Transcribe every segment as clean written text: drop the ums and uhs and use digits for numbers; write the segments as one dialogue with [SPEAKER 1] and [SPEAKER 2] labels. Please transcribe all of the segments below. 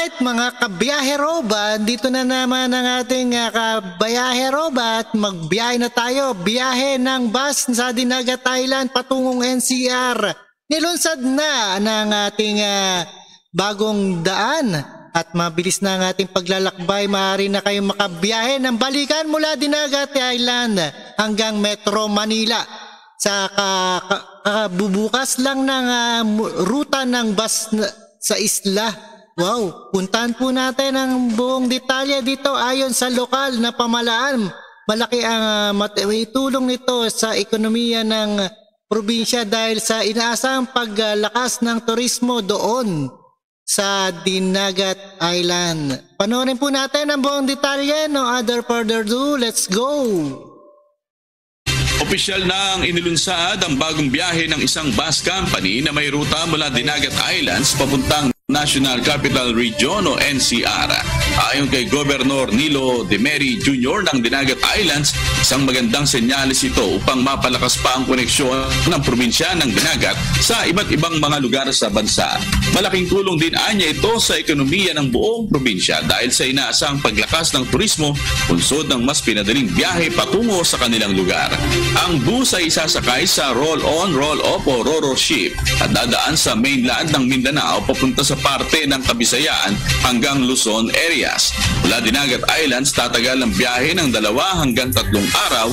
[SPEAKER 1] Alright mga kabiyahero, dito na naman ang ating kabayahero at magbiyahe na tayo. Biyahe ng bus sa Dinagat Island patungong NCR. Nilunsad na ng ating bagong daan at mabilis na ang ating paglalakbay. Maaari na kayong makabiyahe ng balikan mula Dinagat Island hanggang Metro Manila. Sa bubukas lang ng ruta ng bus sa isla. Wow, puntahan po natin ang buong detalye dito ayon sa lokal na pamahalaan. Malaki ang itulong nito sa ekonomiya ng probinsya dahil sa inaasang paglakas ng turismo doon sa Dinagat Island. Panoorin po natin ang buong detalye. No other further ado, let's go!
[SPEAKER 2] Opisyal nang inilunsad ang bagong biyahe ng isang bus company na may ruta mula Dinagat Islands papuntang National Capital Region o NCR. Ayon kay Governor Nilo Demeri Jr. ng Dinagat Islands, isang magandang senyales ito upang mapalakas pa ang koneksyon ng probinsya ng Dinagat sa iba't ibang mga lugar sa bansa. Malaking tulong din anya ito sa ekonomiya ng buong probinsya dahil sa inaasang paglakas ng turismo, punsod ng mas pinadaling biyahe patungo sa kanilang lugar. Ang bus ay isasakay sa roll-on, roll-off o ro-ro ship at dadaan sa mainland ng Mindanao papunta sa parte ng Kabisayaan hanggang Luzon areas. Mula Dinagat Islands, tatagal ang biyahe ng 2 hanggang 3 araw.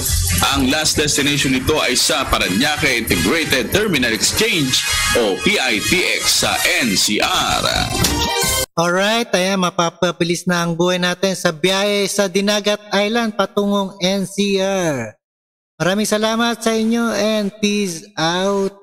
[SPEAKER 2] Ang last destination nito ay sa Parañaque Integrated Terminal Exchange o PITX sa NCR.
[SPEAKER 1] Alright, ayan, mapapabilis na ang buhay natin sa biyahe sa Dinagat Island patungong NCR. Maraming salamat sa inyo and peace out.